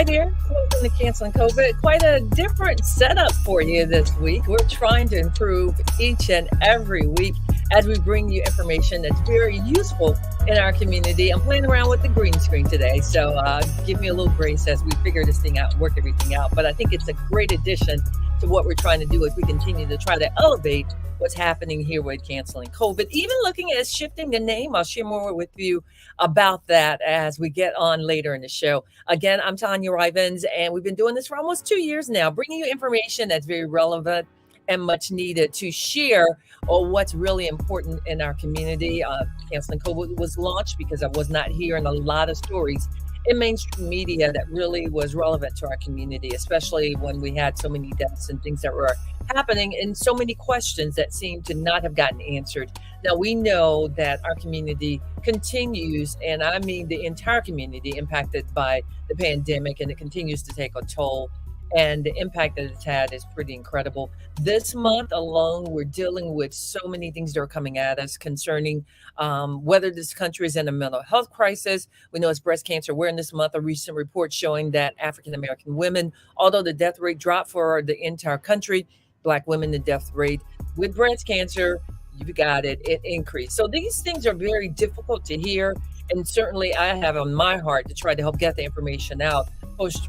there. Welcome to Canceling COVID. Quite a different setup for you this week. We're trying to improve each and every week as we bring you information that's very useful in our community. I'm playing around with the green screen today, so give me a little grace as we figure this thing out and work everything out. But I think it's a great addition to what we're trying to do as we continue to try to elevate what's happening here with Canceling COVID. Even looking at shifting the name, I'll share more with you about that as we get on later in the show. Again, I'm Tanya Rivens, and we've been doing this for almost 2 years now, bringing you information that's very relevant and much needed to share on what's really important in our community. Canceling COVID was launched because I was not hearing a lot of stories in mainstream media that really was relevant to our community, especially when we had so many deaths and things that were happening and so many questions that seemed to not have gotten answered. Now, we know that our community continues, and I mean the entire community, impacted by the pandemic, and it continues to take a toll. And the impact that it's had is pretty incredible. This month alone, we're dealing with so many things that are coming at us concerning whether this country is in a mental health crisis. We know it's breast cancer awareness month. A recent report showing that African-American women, although the death rate dropped for the entire country, Black women, the death rate with breast cancer, you got it, it increased. So these things are very difficult to hear. And certainly I have on my heart to try to help get the information out,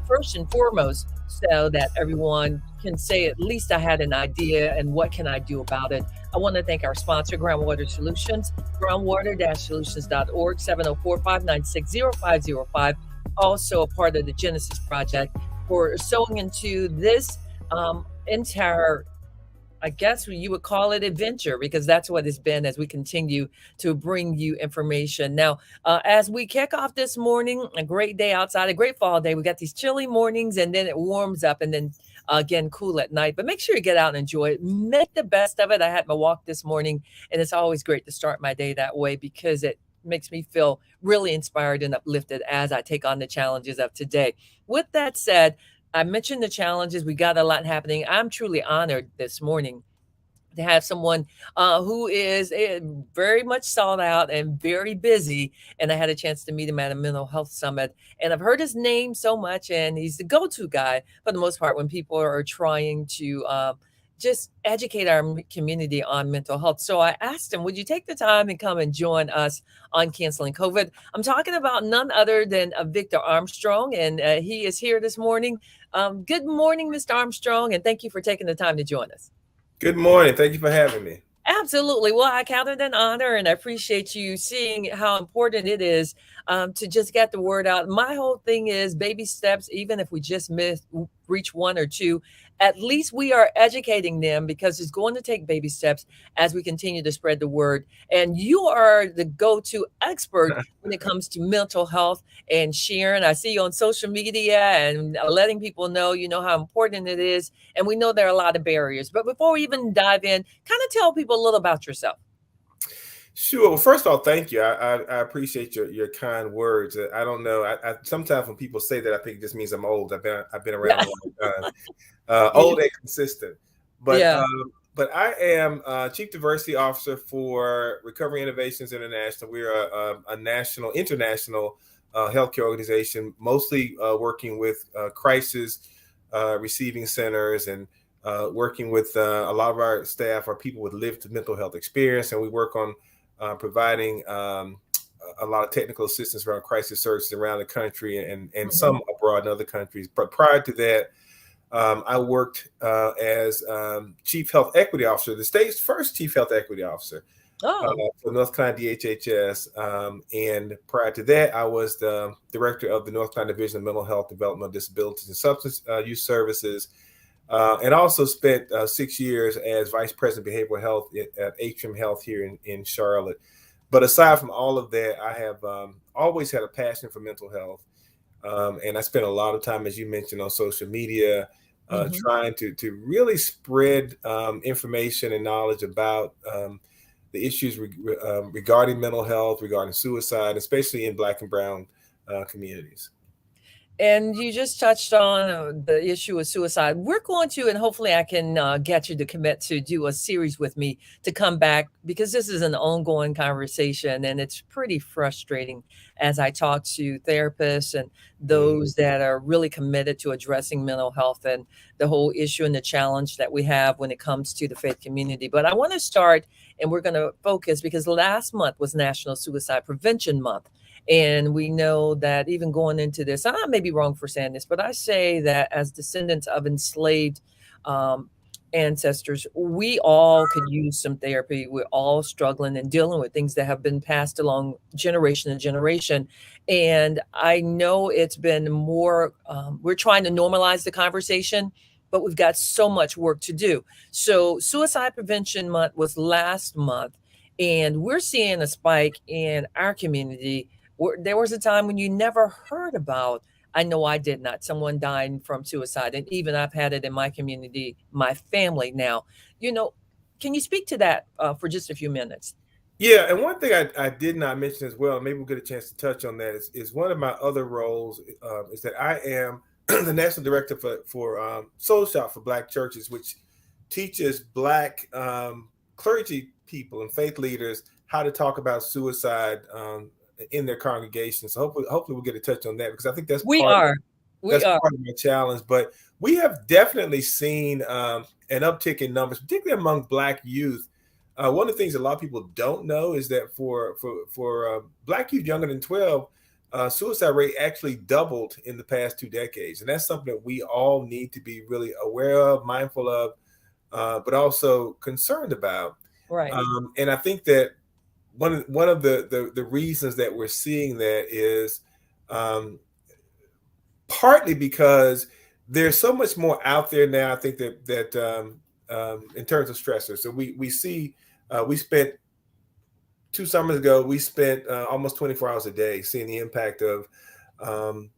first and foremost, so that everyone can say, at least I had an idea and what can I do about it. I want to thank our sponsor, Groundwater Solutions, groundwater-solutions.org, 704-596-0505. Also a part of the Genesis Project for sewing into this entire, I guess you would call it adventure, because that's what it's been as we continue to bring you information. Now, as we kick off this morning, a great day outside, a great fall day. We got these chilly mornings and then it warms up and then again, cool at night. But make sure you get out and enjoy it. Make the best of it. I had my walk this morning, and it's always great to start my day that way because it makes me feel really inspired and uplifted as I take on the challenges of today. With that said, I mentioned the challenges. We got a lot happening. I'm truly honored this morning to have someone who is very much sought out and very busy. And I had a chance to meet him at a mental health summit. And I've heard his name so much, and he's the go-to guy for the most part when people are trying to just educate our community on mental health. So I asked him, would you take the time and come and join us on Canceling COVID? I'm talking about none other than Victor Armstrong, and he is here this morning. Good morning, Mr. Armstrong, and thank you for taking the time to join us. Good morning. Thank you for having me. Absolutely. Well, I count it an honor, and I appreciate you seeing how important it is to just get the word out. My whole thing is baby steps, even if we just reach one or two, at least we are educating them, because it's going to take baby steps as we continue to spread the word. And you are the go-to expert when it comes to mental health and sharing. I see you on social media and letting people know, how important it is. And we know there are a lot of barriers. But before we even dive in, kind of tell people a little about yourself. Sure. Well, first of all, thank you. I appreciate your kind words. I don't know. I sometimes when people say that, I think it just means I'm old. I've been around a long time. Old and consistent. But I am Chief Diversity Officer for Recovery Innovations International. We're a international healthcare organization, mostly working with crisis receiving centers and working with a lot of our staff are people with lived mental health experience, and we work on providing a lot of technical assistance around crisis services around the country and some abroad in other countries. But prior to that, I worked as Chief Health Equity Officer, the state's first Chief Health Equity Officer for North Carolina DHHS. And prior to that, I was the Director of the North Carolina Division of Mental Health, Developmental Disabilities, and Substance Use Services. And also spent 6 years as Vice President of Behavioral Health at Atrium Health here in Charlotte. But aside from all of that, I have always had a passion for mental health. And I spent a lot of time, as you mentioned, on social media, trying to really spread information and knowledge about the issues regarding mental health, regarding suicide, especially in Black and Brown communities. And you just touched on the issue of suicide. We're going to, and hopefully I can get you to commit to do a series with me to come back, because this is an ongoing conversation and it's pretty frustrating as I talk to therapists and those that are really committed to addressing mental health and the whole issue and the challenge that we have when it comes to the faith community. But I want to start, and we're going to focus, because last month was National Suicide Prevention Month. And we know that even going into this, I may be wrong for saying this, but I say that as descendants of enslaved um, ancestors, we all could use some therapy. We're all struggling and dealing with things that have been passed along generation to generation. And I know it's been more, we're trying to normalize the conversation, but we've got so much work to do. So, Suicide Prevention Month was last month, and we're seeing a spike in our community. There was a time when you never heard about, I know I did not, someone dying from suicide. And even I've had it in my community, my family now. You know, can you speak to that for just a few minutes? Yeah, and one thing I did not mention as well, maybe we'll get a chance to touch on that, is one of my other roles is that I am the national director for Soul Shop for Black churches, which teaches Black clergy people and faith leaders how to talk about suicide in their congregations. So hopefully we'll get a touch on that, because I think that's part of my challenge. But we have definitely seen an uptick in numbers, particularly among Black youth. One of the things a lot of people don't know is that for Black youth younger than 12, suicide rate actually doubled in the past 2 decades. And that's something that we all need to be really aware of, mindful of, but also concerned about. Right. And I think that one of the reasons that we're seeing that is partly because there's so much more out there now. I think that in terms of stressors, so we see we spent 2 summers ago, we spent almost 24 hours a day seeing the impact of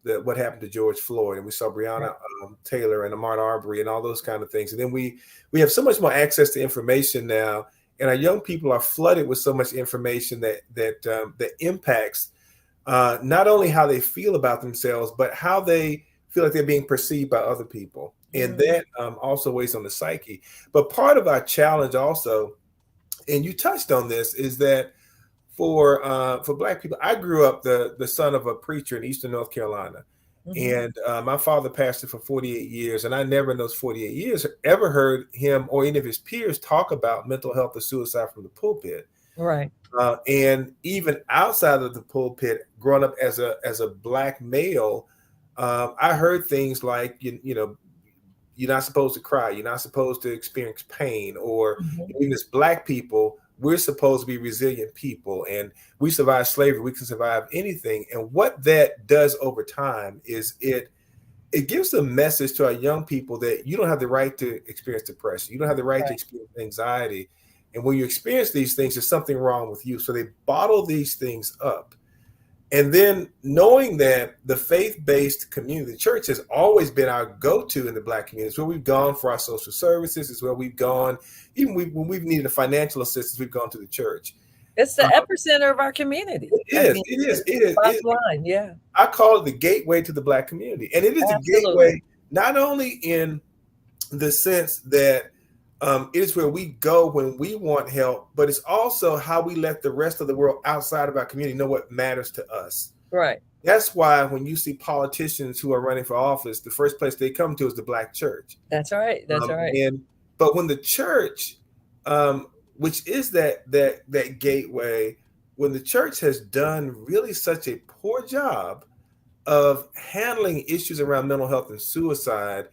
what happened to George Floyd, and we saw Breonna Taylor and Ahmaud Arbery and all those kind of things. And then we have so much more access to information now. And our young people are flooded with so much information that impacts not only how they feel about themselves, but how they feel like they're being perceived by other people. And that also weighs on the psyche. But part of our challenge also, and you touched on this, is that for Black people, I grew up the son of a preacher in Eastern North Carolina. And my father pastored for 48 years, and I never in those 48 years ever heard him or any of his peers talk about mental health or suicide from the pulpit. Right. And even outside of the pulpit, growing up as a Black male, I heard things like, you know, you're not supposed to cry, you're not supposed to experience pain, or even as Black people, we're supposed to be resilient people, and we survived slavery, we can survive anything. And what that does over time is it gives a message to our young people that you don't have the right to experience depression, you don't have the right to experience anxiety. And when you experience these things, there's something wrong with you. So they bottle these things up. And then knowing that the faith-based community, the church, has always been our go-to in the Black community. It's where we've gone for our social services. It's where we've gone, even when we've needed a financial assistance, we've gone to the church. It's the epicenter of our community. It is. Bottom line, yeah. I call it the gateway to the Black community. And it is a gateway, not only in the sense that it is where we go when we want help, but it's also how we let the rest of the world outside of our community know what matters to us. Right. That's why when you see politicians who are running for office, the first place they come to is the Black church. That's right. That's right. But when the church, which is that gateway, when the church has done really such a poor job of handling issues around mental health and suicide,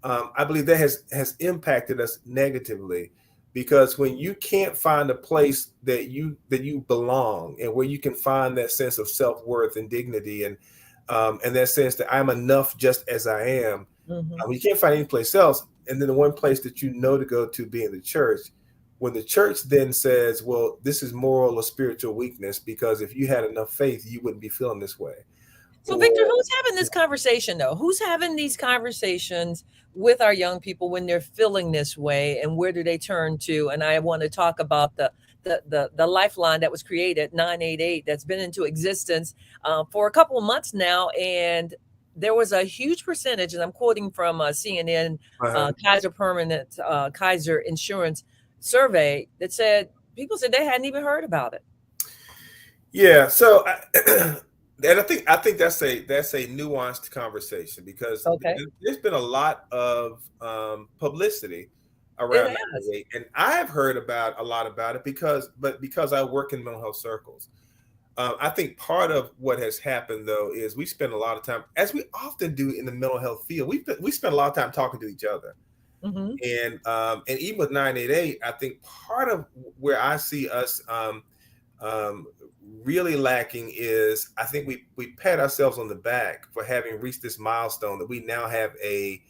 I believe that has impacted us negatively, because when you can't find a place that you belong, and where you can find that sense of self-worth and dignity, and that sense that I'm enough just as I am, you can't find any place else. And then the one place that you know to go to being the church, when the church then says, well, this is moral or spiritual weakness, because if you had enough faith, you wouldn't be feeling this way. So, Victor, who's having this conversation, though? Who's having these conversations with our young people when they're feeling this way, and where do they turn to? And I want to talk about the lifeline that was created, 988, that's been into existence for a couple of months now. And there was a huge percentage, and I'm quoting from CNN, Uh-huh. Kaiser Insurance survey that said people said they hadn't even heard about it. Yeah. So, and I think that's a nuanced conversation because Okay, there's been a lot of publicity it around has. 988, and I have heard about a lot about it because I work in mental health circles. I think part of what has happened though is we spend a lot of time, as we often do in the mental health field, we spend a lot of time talking to each other. Hmm. And even with 988, I think part of where I see us um, really lacking is I think we pat ourselves on the back for having reached this milestone that we now have a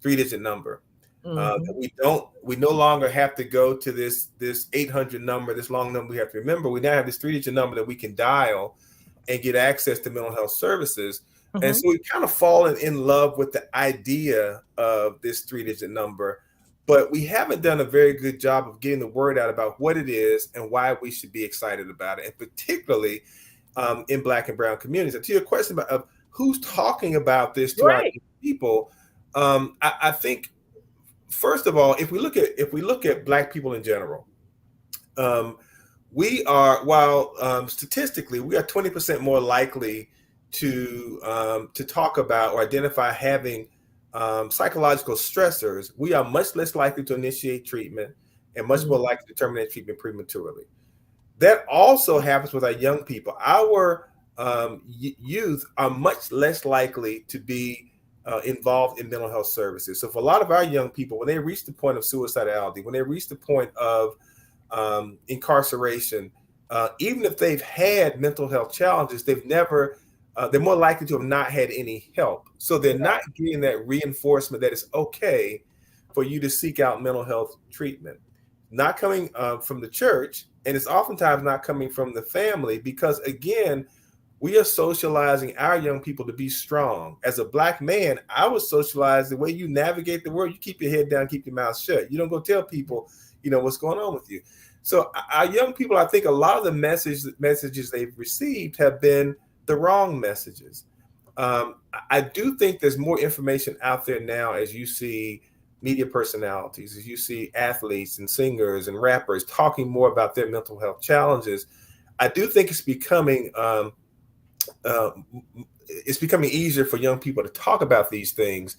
3-digit number. Hmm. We no longer have to go to this 800 number, this long number we have to remember. We now have this 3-digit number that we can dial and get access to mental health services. And Hmm. so we've kind of fallen in love with the idea of this 3-digit number, but we haven't done a very good job of getting the word out about what it is and why we should be excited about it, and particularly in Black and Brown communities. And to your question about who's talking about this to our Right, people, I think first of all, if we look at Black people in general, um, we are while statistically we are 20% more likely to talk about or identify having psychological stressors. We are much less likely to initiate treatment and much more hmm, likely to terminate treatment prematurely. That also happens with our young people. Our youth are much less likely to be involved in mental health services. So for a lot of our young people, when they reach the point of suicidality, when they reach the point of incarceration, even if they've had mental health challenges, they're more likely to have not had any help. So they're not getting that reinforcement that it's okay for you to seek out mental health treatment. Not coming from the church, and it's oftentimes not coming from the family because, again, we are socializing our young people to be strong. As a Black man, I was socialized the way you navigate the world. You keep your head down, keep your mouth shut. You don't go tell people, what's going on with you. So our young people, I think a lot of the messages they've received have been the wrong messages. I do think there's more information out there now as you see media personalities, as you see athletes and singers and rappers talking more about their mental health challenges. I do think uh, it's becoming easier for young people to talk about these things,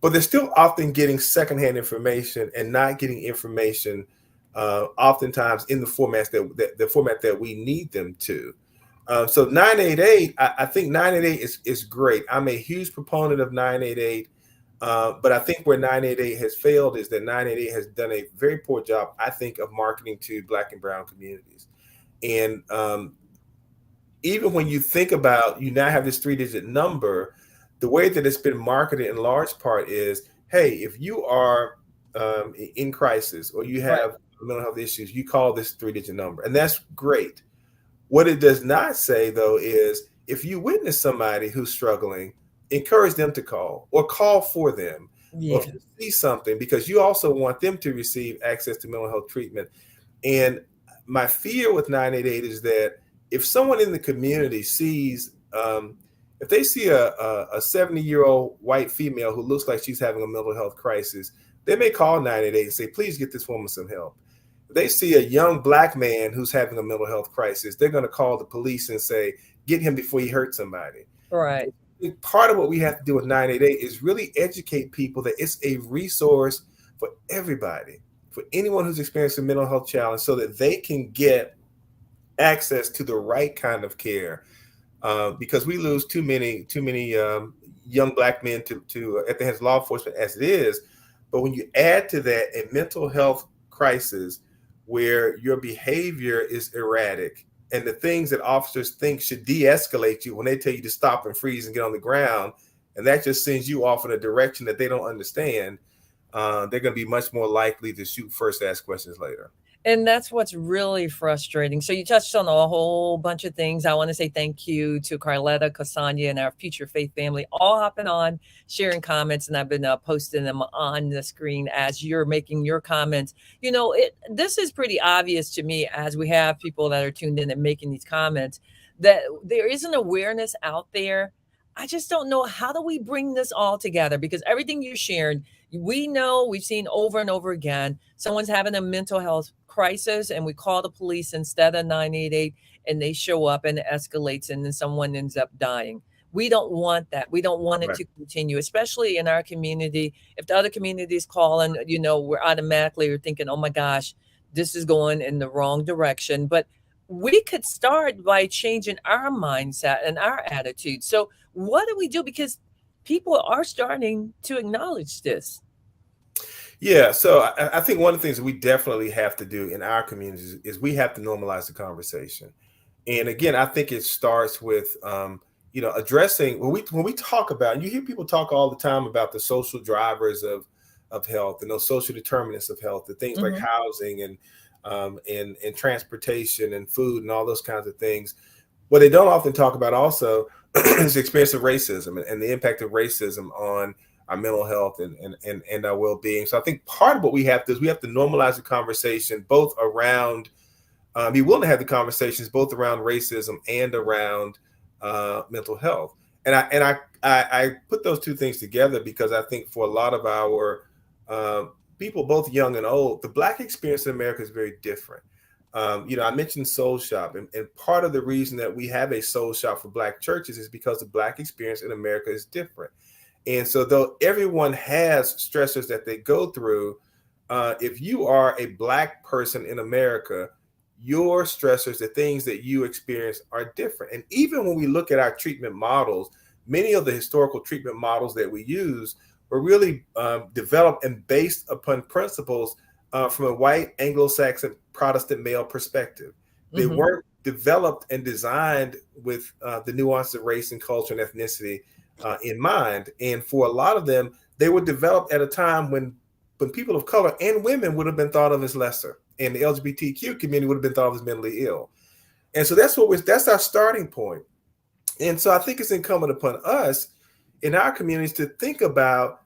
but they're still often getting secondhand information and not getting information oftentimes in the format that we need them to. So 988, I think 988 is great. I'm a huge proponent of 988, but I think where 988 has failed is that 988 has done a very poor job, I think, of marketing to Black and Brown communities. And even when you think about you now have this 3-digit number, the way that it's been marketed in large part is, hey, if you are in crisis or you right. have mental health issues, you call this 3-digit number, and that's great. What it does not say, though, is if you witness somebody who's struggling, encourage them to call or call for them. Or if Yeah, you see something, because you also want them to receive access to mental health treatment. And my fear with 988 is that if someone in the community if they see a 70-year-old white female who looks like she's having a mental health crisis, they may call 988 and say, please get this woman some help. If they see a young Black man who's having a mental health crisis, they're going to call the police and say, get him before he hurts somebody. right. Part of what we have to do with 988 is really educate people that it's a resource for everybody, for anyone who's experiencing a mental health challenge, so that they can get access to the right kind of care. Because we lose too many young Black men to at the hands of law enforcement as it is. But when you add to that a mental health crisis where your behavior is erratic and the things that officers think should de-escalate you when they tell you to stop and freeze and get on the ground, and that just sends you off in a direction that they don't understand, they're going to be much more likely to shoot first, ask questions later. And that's what's really frustrating. So you touched on a whole bunch of things. I want to say thank you to Carletta, Cassania, and our Future Faith family, all hopping on, sharing comments, and I've been posting them on the screen as you're making your comments. This is pretty obvious to me as we have people that are tuned in and making these comments that there is an awareness out there I just don't know, how do we bring this all together? Because everything you're sharing, we know, we've seen over and over again, someone's having a mental health crisis and we call the police instead of 988, and they show up and it escalates and then someone ends up dying. We don't want that. We don't want it Right. to continue, especially in our community. If the other communities call and, we're automatically thinking, oh my gosh, this is going in the wrong direction. But we could start by changing our mindset and our attitude. So what do we do? Because people are starting to acknowledge this. Yeah, so I think one of the things that we definitely have to do in our communities is we have to normalize the conversation. And again, I think it starts with addressing when we talk about, and you hear people talk all the time about the social drivers of health and those social determinants of health, the things like Mm-hmm. housing and transportation and food and all those kinds of things. What they don't often talk about also is the experience of racism and the impact of racism on our mental health and our well-being. So I think part of what we have to do is we have to normalize the conversation both around be willing to have the conversations both around racism and around mental health. And I put those two things together because I think for a lot of our people, both young and old, the Black experience in America is very different. I mentioned Soul Shop, and part of the reason that we have a Soul Shop for Black churches is because the Black experience in America is different. And so, though everyone has stressors that they go through, if you are a Black person in America, your stressors, the things that you experience, are different. And even when we look at our treatment models, many of the historical treatment models that we use were really developed and based upon principles from a white Anglo-Saxon Protestant male perspective. They Mm-hmm. weren't developed and designed with the nuances of race and culture and ethnicity in mind. And for a lot of them, they were developed at a time when people of color and women would have been thought of as lesser, and the LGBTQ community would have been thought of as mentally ill. And so that's our starting point. And so I think it's incumbent upon us in our communities to think about,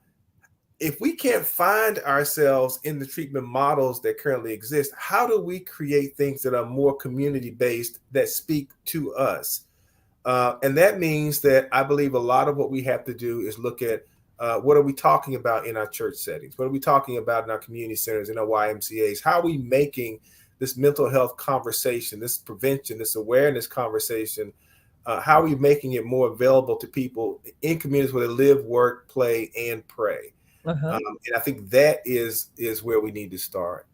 if we can't find ourselves in the treatment models that currently exist, how do we create things that are more community-based, that speak to us? And that means that I believe a lot of what we have to do is look at what are we talking about in our church settings? What are we talking about in our community centers, in our YMCAs? How are we making this mental health conversation, this prevention, this awareness conversation, how are we making it more available to people in communities where they live, work, play, and pray? Uh-huh. And I think that is where we need to start.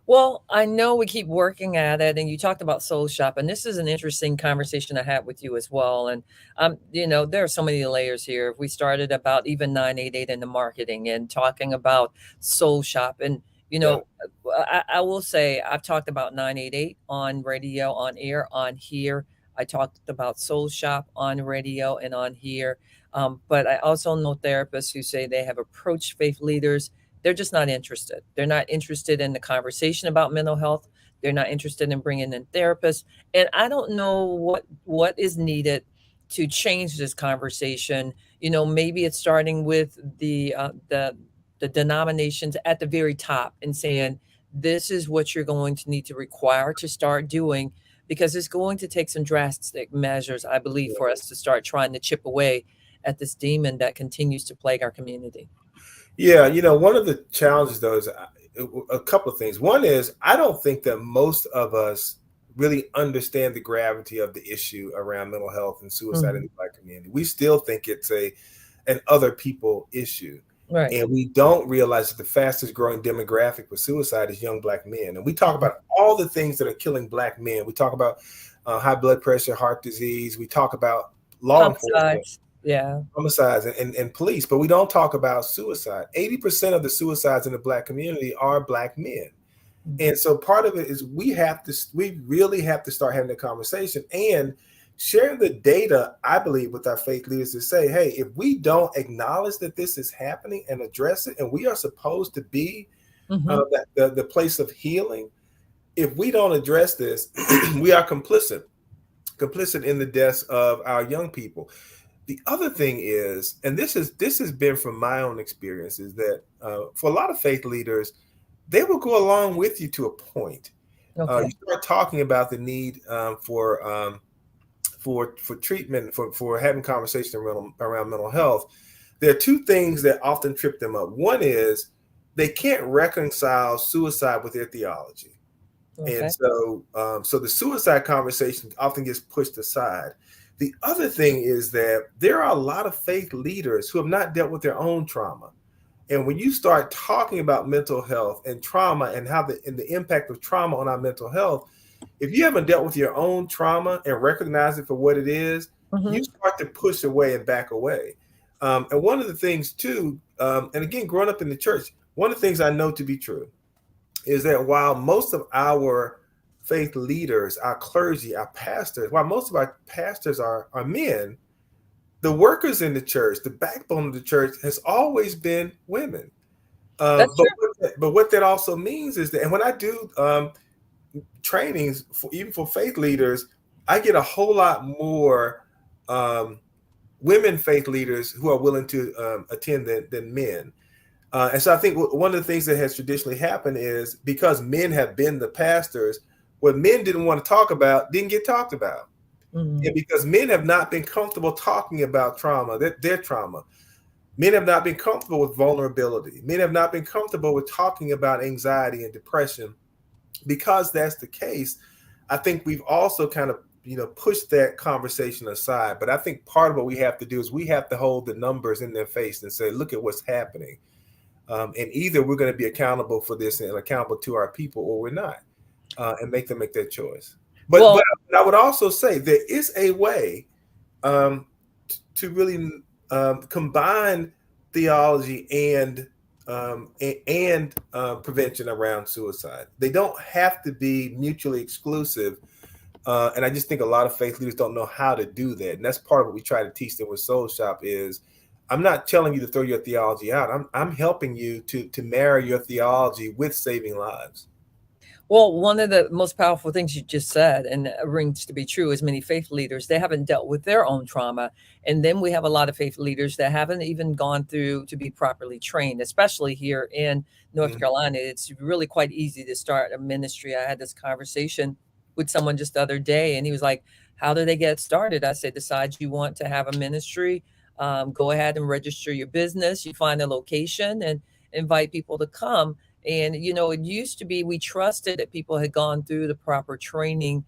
Well, I know we keep working at it, and you talked about Soul Shop, and this is an interesting conversation I had with you as well. And there are so many layers here. We started about even 988 in the marketing and talking about Soul Shop, and Yeah. I will say I've talked about 988 on radio, on air, on here. I talked about Soul Shop on radio and on here. But I also know therapists who say they have approached faith leaders. They're just not interested. They're not interested in the conversation about mental health. They're not interested in bringing in therapists. And I don't know what is needed to change this conversation. Maybe it's starting with the denominations at the very top and saying, this is what you're going to need to require to start doing, because it's going to take some drastic measures, I believe, for us to start trying to chip away at this demon that continues to plague our community. Yeah, one of the challenges though is a couple of things. One is I don't think that most of us really understand the gravity of the issue around mental health and suicide in Mhm. the Black community. We still think it's an other people issue. Right. And we don't realize that the fastest growing demographic for suicide is young Black men. And we talk about all the things that are killing Black men. We talk about high blood pressure, heart disease. We talk about law enforcement, Homicides. Yeah. homicides, and police, but we don't talk about suicide. 80% of the suicides in the Black community are Black men. Mhm. And so part of it is we really have to start having the conversation and sharing the data, I believe, with our faith leaders to say, hey, if we don't acknowledge that this is happening and address it, and we are supposed to be Mhm. the place of healing, if we don't address this, we are complicit in the deaths of our young people. The other thing is, and this has been from my own experience, is that for a lot of faith leaders, they will go along with you to a point. Okay. You start talking about the need for for treatment, for having conversation around mental health, there are two things that often trip them up. One is they can't reconcile suicide with their theology. Okay. And so the suicide conversation often gets pushed aside. The other thing is that there are a lot of faith leaders who have not dealt with their own trauma. And when you start talking about mental health and trauma and how the impact of trauma on our mental health, if you haven't dealt with your own trauma and recognize it for what it is, you start to push away and back away. And one of the things too, and again, growing up in the church, one of the things I know to be true is that while most of our faith leaders, our clergy, our pastors, while most of our pastors are men, the workers in the church, the backbone of the church has always been women. That's true. But what that also means is that, and when I do trainings, even for faith leaders, I get a whole lot more women faith leaders who are willing to attend than men. And so I think one of the things that has traditionally happened is because men have been the pastors, what men didn't want to talk about didn't get talked about. And because men have not been comfortable talking about trauma, their trauma. Men have not been comfortable with vulnerability. Men have not been comfortable with talking about anxiety and depression. Because that's the case, I think we've also kind of pushed that conversation aside. But I think part of what we have to do is we have to hold the numbers in their face and say, look at what's happening. And either we're going to be accountable for this and accountable to our people, or we're not, and make them make that choice. But I would also say there is a way to really combine theology and prevention around suicide. They don't have to be mutually exclusive. And I just think a lot of faith leaders don't know how to do that. And that's part of what we try to teach them with Soul Shop is, I'm not telling you to throw your theology out. I'm helping you to marry your theology with saving lives. Well, one of the most powerful things you just said, and rings to be true, is many faith leaders, they haven't dealt with their own trauma. And then we have a lot of faith leaders that haven't even gone through to be properly trained, especially here in North Carolina. It's really quite easy to start a ministry. I had this conversation with someone just the other day, and he was like, how do they get started? I said, decide you want to have a ministry. Go ahead and register your business. You find a location and invite people to come. And, it used to be we trusted that people had gone through the proper training.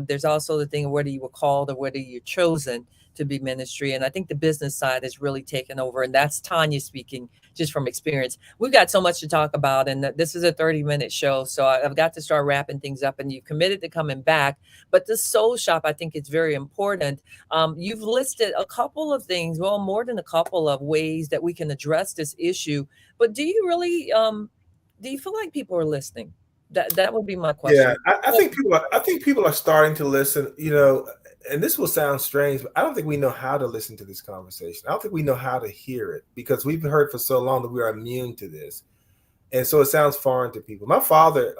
There's also the thing of whether you were called or whether you're chosen to be ministry. And I think the business side has really taken over. And that's Tanya speaking just from experience. We've got so much to talk about. And this is a 30-minute show. So I've got to start wrapping things up. And you've committed to coming back. But the Soul Shop, I think it's very important. You've listed a couple of things, well, more than a couple of ways that we can address this issue. But do you really... do you feel like people are listening? That would be my question. Yeah, I think people are starting to listen, and this will sound strange, but I don't think we know how to listen to this conversation. I don't think we know how to hear it because we've heard for so long that we are immune to this. And so it sounds foreign to people. My father,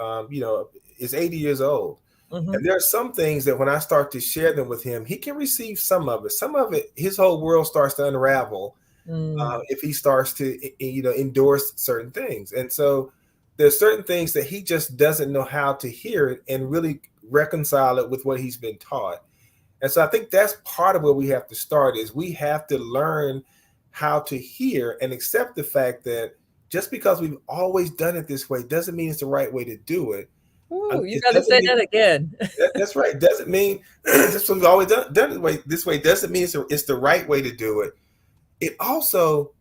is 80 years old. And there are some things that when I start to share them with him, he can receive some of it. Some of it, his whole world starts to unravel if he starts to, endorse certain things. And so there's certain things that he just doesn't know how to hear it and really reconcile it with what he's been taught. And so I think that's part of where we have to start is we have to learn how to hear and accept the fact that just because we've always done it this way doesn't mean it's the right way to do it. Ooh, you got to say that again. That's right. Doesn't mean just because we've always done it this way doesn't mean it's the right way to do it. It also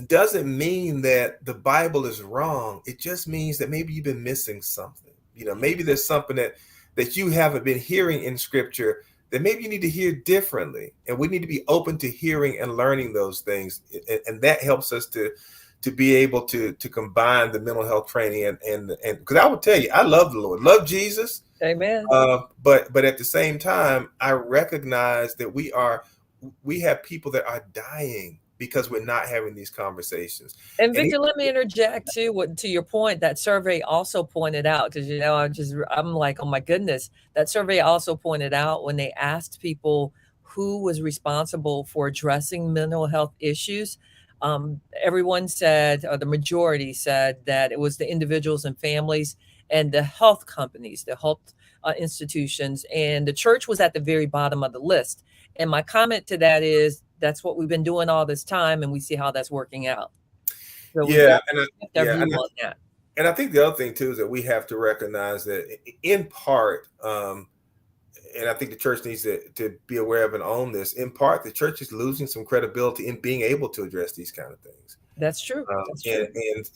doesn't mean that the Bible is wrong. It just means that maybe you've been missing something. Maybe there's something that you haven't been hearing in Scripture that maybe you need to hear differently. And we need to be open to hearing and learning those things. And that helps us to be able to combine the mental health training and because I would tell you, I love the Lord, love Jesus. Amen. But at the same time, I recognize that we have people that are dying because we're not having these conversations. And Victor, let me interject too. To your point, that survey also pointed out, because I'm like, oh my goodness, that survey also pointed out when they asked people who was responsible for addressing mental health issues, everyone said, or the majority said, that it was the individuals and families and the health companies, the health institutions, and the church was at the very bottom of the list. And my comment to that is that's what we've been doing all this time, and we see how that's working out. So we Yeah, definitely shift our view on that. and I think the other thing too is that we have to recognize that in part, and I think the church needs to be aware of and own this. In part, the church is losing some credibility in being able to address these kind of things. That's true. That's true.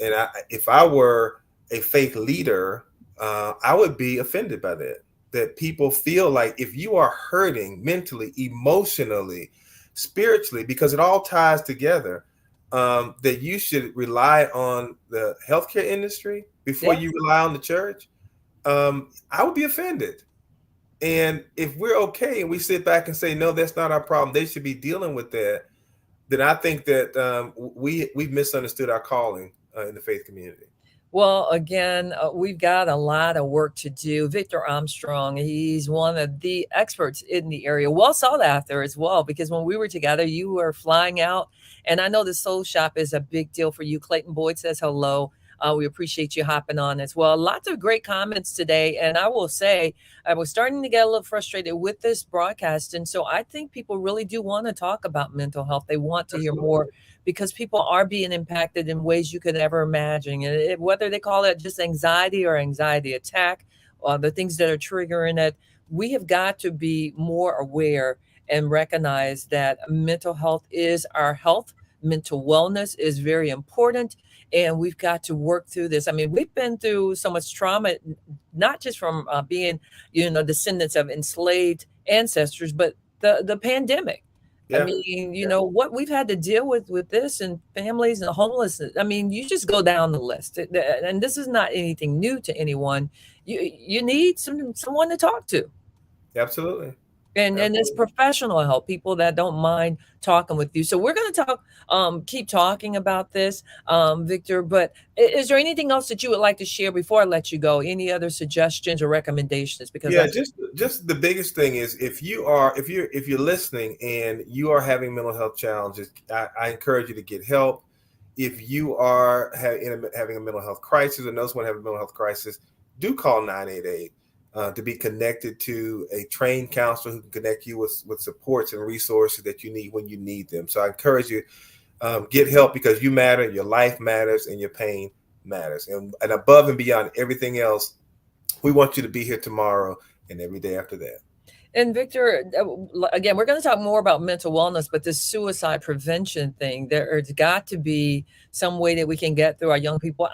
And if I were a faith leader, I would be offended by that. That people feel like if you are hurting mentally, emotionally, spiritually, because it all ties together, that you should rely on the healthcare industry before you rely on the church. I would be offended. And if we're okay and we sit back and say, no, that's not our problem, they should be dealing with that, then I think that we've misunderstood our calling in the faith community. Well, again, we've got a lot of work to do. Victor Armstrong, he's one of the experts in the area, well sought after as well, because when we were together, you were flying out. And I know the Soul Shop is a big deal for you. Clayton Boyd says hello. We appreciate you hopping on as well. Lots of great comments today. And I will say, I was starting to get a little frustrated with this broadcast. And so I think people really do want to talk about mental health. They want to hear more, because people are being impacted in ways you could never imagine. And whether they call it just anxiety or anxiety attack, or the things that are triggering it, we have got to be more aware and recognize that mental health is our health. Mental wellness is very important. And we've got to work through this. I mean, we've been through so much trauma, not just from being, descendants of enslaved ancestors, but the pandemic. Yeah. I mean, what we've had to deal with this, and families and homelessness. I mean, you just go down the list, and this is not anything new to anyone. You need someone to talk to. Absolutely. And it's professional help, people that don't mind talking with you. So we're going to keep talking about this, Victor. But is there anything else that you would like to share before I let you go? Any other suggestions or recommendations? Because just the biggest thing is if you're listening and you are having mental health challenges, I encourage you to get help. If you are having a mental health crisis or know someone having a mental health crisis, do call 988. To be connected to a trained counselor who can connect you with supports and resources that you need when you need them. So I encourage you, get help, because you matter, your life matters, and your pain matters. And above and beyond everything else, we want you to be here tomorrow and every day after that. And Victor, again, we're going to talk more about mental wellness, but this suicide prevention thing, there's got to be some way that we can get through our young people.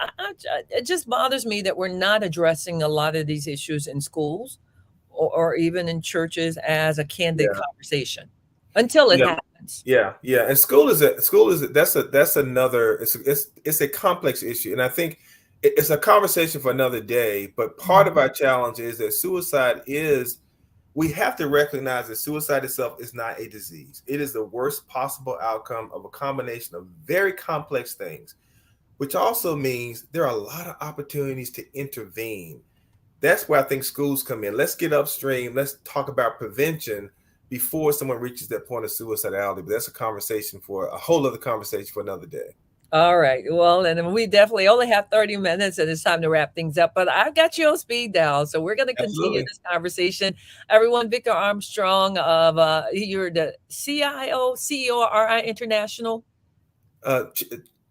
It just bothers me that we're not addressing a lot of these issues in schools or even in churches as a candid conversation until it happens. Yeah. And school is that's another. It's a complex issue, and I think it's a conversation for another day. But part of our challenge is that we have to recognize that suicide itself is not a disease. It is the worst possible outcome of a combination of very complex things, which also means there are a lot of opportunities to intervene. That's where I think schools come in. Let's get upstream. Let's talk about prevention before someone reaches that point of suicidality. But that's a whole other conversation for another day. All right. Well, and we definitely only have 30 minutes and it's time to wrap things up, but I've got you on speed dial. So we're going to continue this conversation. Everyone, Victor Armstrong you're the CEO of RI International?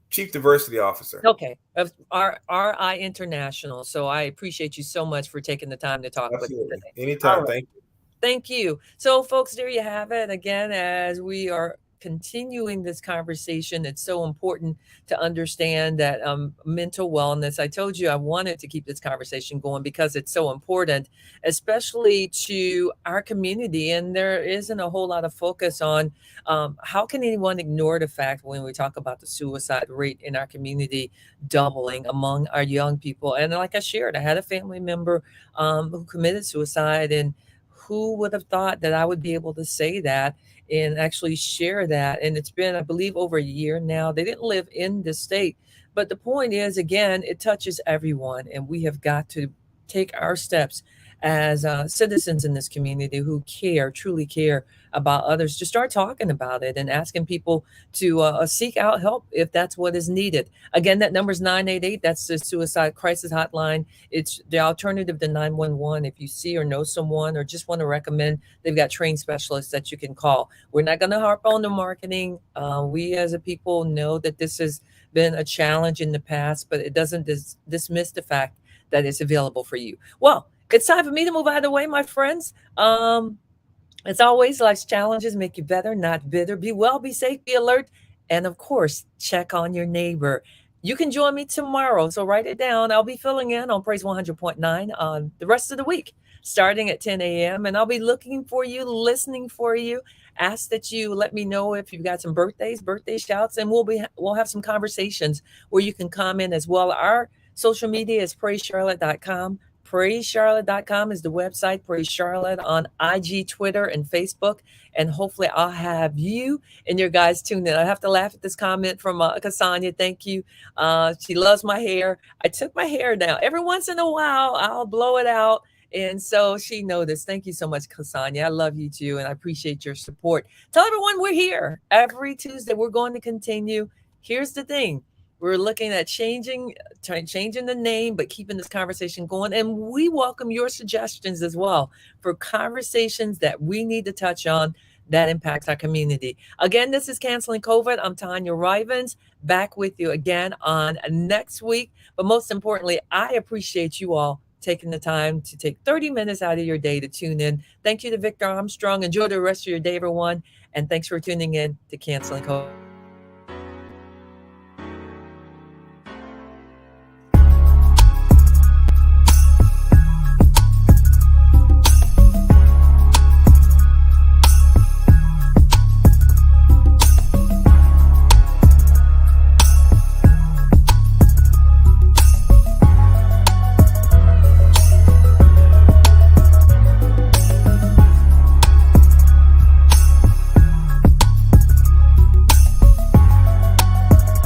Chief Diversity Officer. Okay. Of RI International. So I appreciate you so much for taking the time to talk with me today. Anytime. Right. Thank you. Thank you. So folks, there you have it. Again, as we are continuing this conversation, it's so important to understand that mental wellness. I told you I wanted to keep this conversation going because it's so important, especially to our community. And there isn't a whole lot of focus on how can anyone ignore the fact when we talk about the suicide rate in our community doubling among our young people. And like I shared, I had a family member who committed suicide, and who would have thought that I would be able to say that and actually share that. And it's been, I believe, over a year now. They didn't live in the state. But the point is, again, it touches everyone. And we have got to take our steps as citizens in this community who care, truly care about others, to start talking about it and asking people to seek out help if that's what is needed. Again, that number is 988. That's the suicide crisis hotline. It's the alternative to 911. If you see or know someone or just want to recommend, they've got trained specialists that you can call. We're not going to harp on the marketing. We as a people know that this has been a challenge in the past, but it doesn't dismiss the fact that it's available for you. Well, it's time for me to move out of the way, my friends. As always, life's challenges make you better, not bitter. Be well, be safe, be alert, and of course, check on your neighbor. You can join me tomorrow, so write it down. I'll be filling in on Praise 100.9 on the rest of the week, starting at 10 a.m., and I'll be looking for you, listening for you. Ask that you let me know if you've got some birthday shouts, and we'll have some conversations where you can comment as well. Our social media is praisecharlotte.com. PraiseCharlotte.com is the website. Praise Charlotte on IG, Twitter, and Facebook. And hopefully I'll have you and your guys tuned in. I have to laugh at this comment from Cassania. Thank you. She loves my hair. I took my hair down. Every once in a while, I'll blow it out. And so she noticed. Thank you so much, Cassania. I love you too, and I appreciate your support. Tell everyone we're here every Tuesday. We're going to continue. Here's the thing. We're looking at changing the name, but keeping this conversation going. And we welcome your suggestions as well for conversations that we need to touch on that impacts our community. Again, this is Canceling COVID. I'm Tanya Rivens, back with you again on next week. But most importantly, I appreciate you all taking the time to take 30 minutes out of your day to tune in. Thank you to Victor Armstrong. Enjoy the rest of your day, everyone. And thanks for tuning in to Canceling COVID.